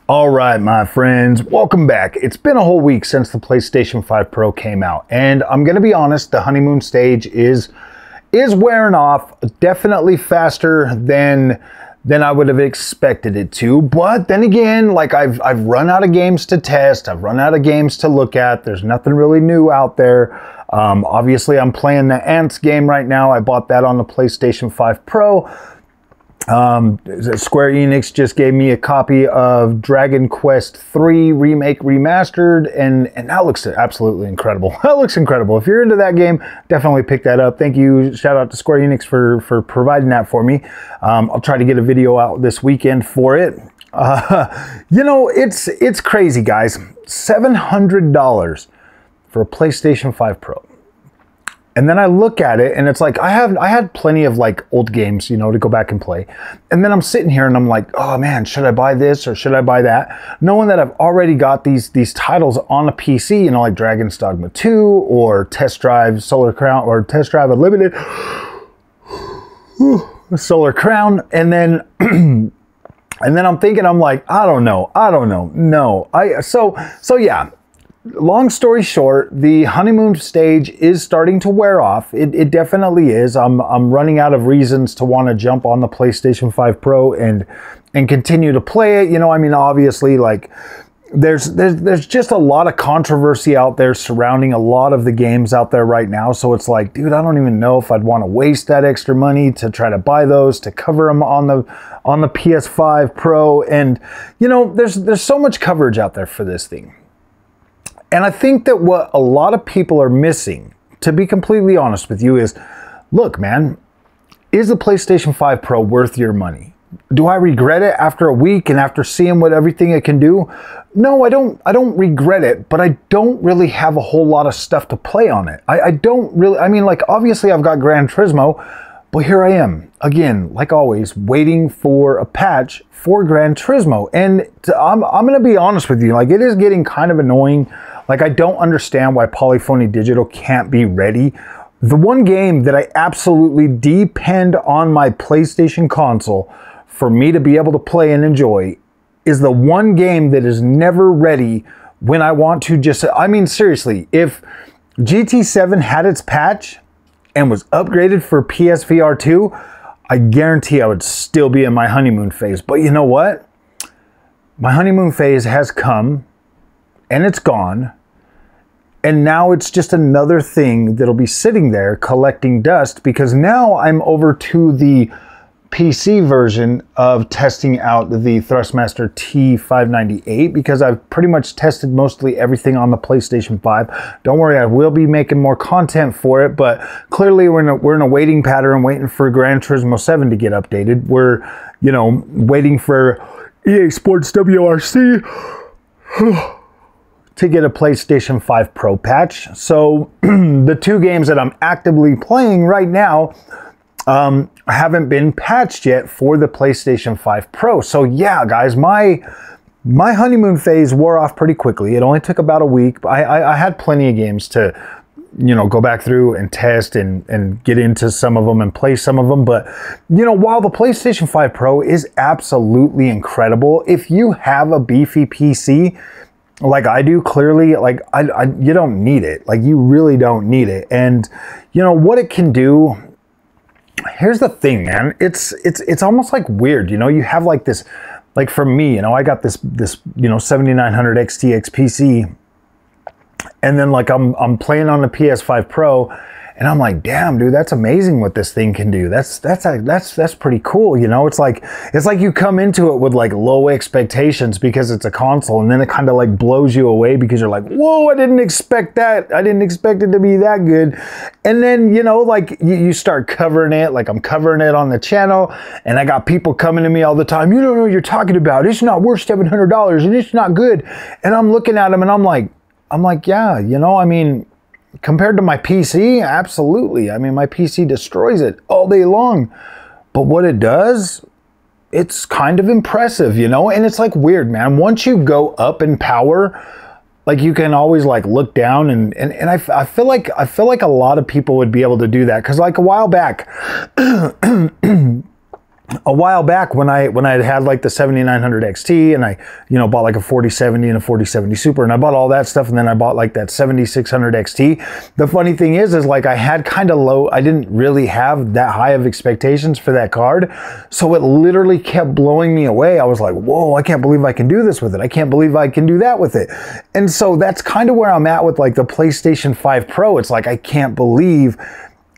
All right, my friends, welcome back. It's been a whole week since the PlayStation 5 Pro came out, and I'm gonna be honest, the honeymoon stage is wearing off, definitely faster than I would have expected it to. But then again, like I've run out of games to test, I've run out of games to look at. There's nothing really new out there. Obviously, I'm playing the Ants game right now. I bought that on the PlayStation 5 Pro. Square Enix just gave me a copy of Dragon Quest III Remake Remastered, and that looks absolutely incredible. That looks incredible. If you're into that game, definitely pick that up. Thank you. Shout out to Square Enix for providing that for me. I'll try to get a video out this weekend for it. You know, it's crazy, guys. $700 for a PlayStation 5 Pro. And then I look at it and it's like, I had plenty of like old games, you know, to go back and play. And then I'm sitting here and I'm like, oh man, should I buy this or should I buy that? Knowing that I've already got these titles on a PC, you know, like Dragon's Dogma 2 or Test Drive Solar Crown or Test Drive Unlimited, Solar Crown. And then, and then I'm thinking, I'm like, I don't know. No, so yeah. Long story short, the honeymoon stage is starting to wear off. It definitely is. I'm running out of reasons to want to jump on the PlayStation 5 Pro and continue to play it. You know, I mean, obviously, like there's just a lot of controversy out there surrounding a lot of the games out there right now. So it's like, dude, I don't even know if I'd want to waste that extra money to try to buy those, to cover them on the PS5 Pro. And you know, there's so much coverage out there for this thing. And I think that what a lot of people are missing, to be completely honest with you, is, look, man, is the PlayStation 5 Pro worth your money? Do I regret it after a week and after seeing what everything it can do? No, I don't regret it, but I don't really have a whole lot of stuff to play on it. I don't really, I mean, like, obviously I've got Gran Turismo, but here I am, again, like always, waiting for a patch for Gran Turismo. And I'm going to be honest with you, like, it is getting kind of annoying. Like, I don't understand why Polyphony Digital can't be ready. The one game that I absolutely depend on my PlayStation console for me to be able to play and enjoy is the one game that is never ready when I want to just, I mean, seriously, if GT7 had its patch and was upgraded for PSVR 2, I guarantee I would still be in my honeymoon phase. But you know what? My honeymoon phase has come and it's gone. And now it's just another thing that'll be sitting there collecting dust, because now I'm over to the PC version of testing out the Thrustmaster T598, because I've pretty much tested mostly everything on the PlayStation 5. Don't worry, I will be making more content for it, but clearly we're in a waiting pattern, waiting for Gran Turismo 7 to get updated. We're, you know, waiting for EA Sports WRC to get a PlayStation 5 Pro patch. So the two games that I'm actively playing right now haven't been patched yet for the PlayStation 5 Pro. So yeah, guys, my honeymoon phase wore off pretty quickly. It only took about a week. I had plenty of games to, you know, go back through and test and get into some of them and play some of them. But, you know, while the PlayStation 5 Pro is absolutely incredible, if you have a beefy PC, like I do, clearly, like you don't need it. Like, you really don't need it. And you know what it can do. Here's the thing, man. It's almost like weird. You know, you have like this, like for me, you know, I got this you know 7900 XTX PC, and then like I'm playing on the PS5 Pro. And I'm like, damn, dude, that's amazing what this thing can do. That's pretty cool, you know. It's like you come into it with like low expectations because it's a console, and then it kind of like blows you away because you're like, whoa, I didn't expect that. I didn't expect it to be that good. And then, you know, like you start covering it, like I'm covering it on the channel, and I got people coming to me all the time. You don't know what you're talking about. It's not worth $700, and it's not good. And I'm looking at them, and I'm like, yeah, you know, I mean, compared to my PC, absolutely. I mean, my PC destroys it all day long. But what it does, it's kind of impressive, you know? And it's like weird, man. Once you go up in power, like you can always like look down and I feel like a lot of people would be able to do that. Cause like a while back, a while back when I had like the 7900 XT, and I, you know, bought like a 4070 and a 4070 Super, and I bought all that stuff, and then I bought like that 7600 XT. The funny thing is like I had kind of low, I didn't really have that high of expectations for that card, so it literally kept blowing me away. I was like, whoa, I can't believe I can do this with it. I can't believe I can do that with it. And so that's kind of where I'm at with like the PlayStation 5 Pro. It's like, I can't believe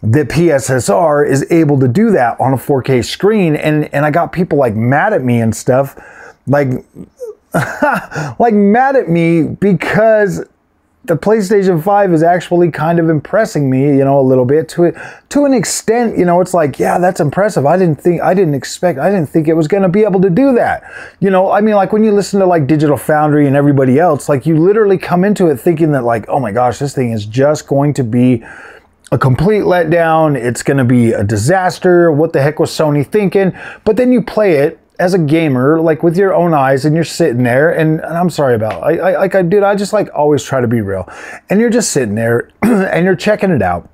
that PSSR is able to do that on a 4K screen, and I got people like mad at me and stuff, like like mad at me because the PlayStation 5 is actually kind of impressing me, you know, a little bit to an extent. You know, it's like, yeah, that's impressive. I didn't think it was going to be able to do that. You know, I mean, like when you listen to like Digital Foundry and everybody else, like you literally come into it thinking that like, oh my gosh, this thing is just going to be a complete letdown. It's going to be a disaster. What the heck was Sony thinking? But then you play it as a gamer, like with your own eyes, and you're sitting there, and I'm sorry about it. I just like always try to be real. And you're just sitting there and you're checking it out,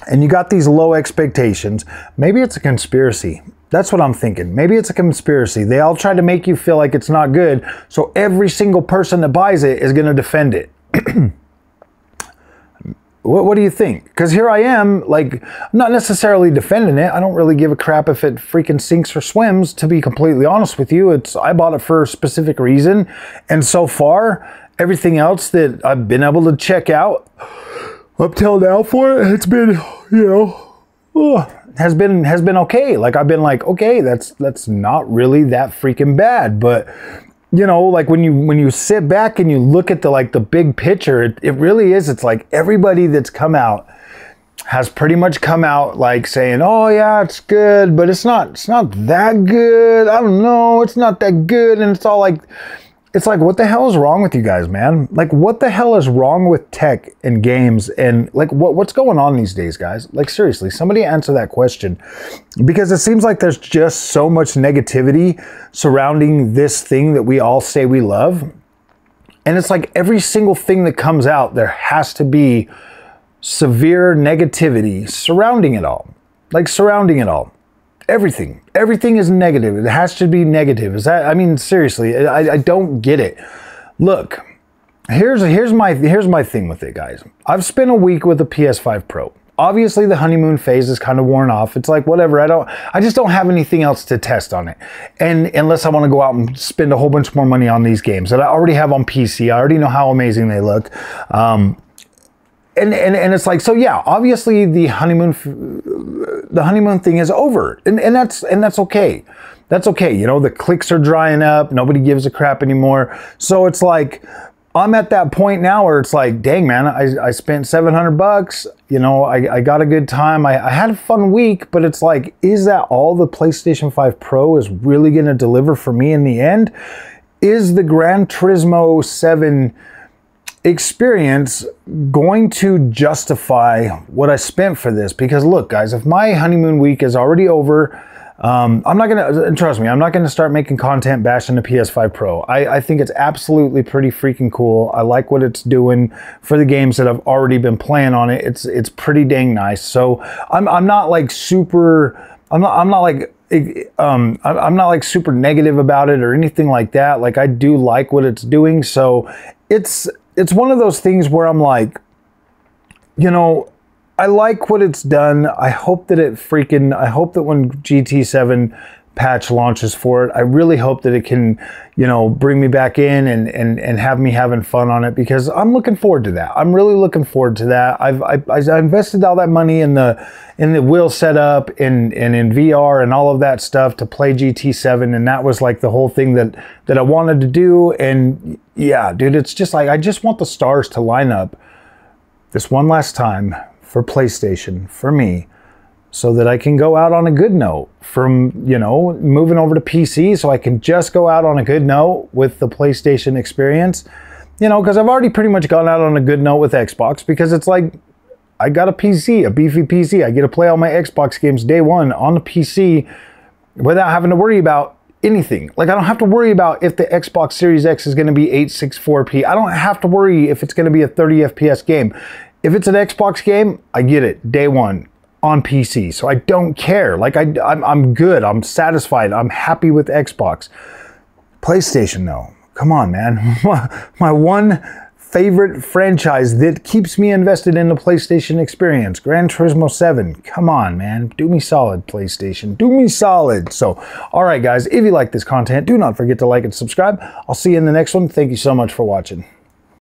and you got these low expectations. Maybe it's a conspiracy. That's what I'm thinking. Maybe it's a conspiracy. They all try to make you feel like it's not good, so every single person that buys it is going to defend it. What do you think? Because here I am, like, not necessarily defending it. I don't really give a crap if it freaking sinks or swims, to be completely honest with you. I bought it for a specific reason. And so far, everything else that I've been able to check out up till now for it, it's been, you know, has been okay. Like, I've been like, okay, that's not really that freaking bad. But you know, like when you sit back and you look at the big picture, it really is. It's like everybody that's come out has pretty much come out like saying, oh yeah, it's good, but it's not that good. I don't know, it's not that good. And it's all like, it's like, what the hell is wrong with you guys, man? Like, what the hell is wrong with tech and games? And like, what's going on these days, guys? Like, seriously, somebody answer that question, because it seems like there's just so much negativity surrounding this thing that we all say we love. And it's like every single thing that comes out, there has to be severe negativity surrounding it all. Like, surrounding it all. Everything is negative. It has to be negative. Is that, I mean, seriously, I don't get it. Look, here's my thing with it, guys. I've spent a week with the PS5 Pro. Obviously the honeymoon phase is kind of worn off. It's like, whatever, I just don't have anything else to test on it. And unless I want to go out and spend a whole bunch more money on these games that I already have on PC. I already know how amazing they look. And it's like, so yeah, obviously the honeymoon thing is over, and that's okay. That's okay. You know, the clicks are drying up. Nobody gives a crap anymore. So it's like, I'm at that point now where it's like, dang man, I spent $700. You know, I got a good time. I had a fun week, but it's like, is that all the PlayStation 5 Pro is really going to deliver for me in the end? Is the Gran Turismo 7 experience going to justify what I spent for this? Because look, guys, if my honeymoon week is already over, I'm not gonna, trust me, I'm not gonna start making content bashing the PS5 Pro. I think it's absolutely pretty freaking cool. I like what it's doing for the games that I've already been playing on it. It's pretty dang nice. So I'm not like super, I'm not like super negative about it or anything like that. Like, I do like what it's doing. So it's one of those things where I'm like, you know, I like what it's done. I hope that I hope that when GT7 patch launches for it, I really hope that it can, you know, bring me back in and have me having fun on it, because I'm looking forward to that. I'm really looking forward to that. I invested all that money in the wheel setup and in VR and all of that stuff to play GT7, and that was like the whole thing that I wanted to do. And yeah, dude, it's just like, I just want the stars to line up this one last time for PlayStation, for me, so that I can go out on a good note from, you know, moving over to PC, so I can just go out on a good note with the PlayStation experience, you know, because I've already pretty much gone out on a good note with Xbox, because it's like, I got a PC, a beefy PC. I get to play all my Xbox games day one on the PC without having to worry about anything. Like, I don't have to worry about if the Xbox Series X is going to be 864p. I don't have to worry if it's going to be a 30 FPS game. If it's an Xbox game, I get it day one. on PC, so I don't care. Like I'm good. I'm satisfied. I'm happy with Xbox. PlayStation though, come on, man. My one favorite franchise that keeps me invested in the PlayStation experience, Gran Turismo 7. Come on, man. Do me solid, PlayStation. Do me solid. So, all right, guys, if you like this content, do not forget to like and subscribe. I'll see you in the next one. Thank you so much for watching.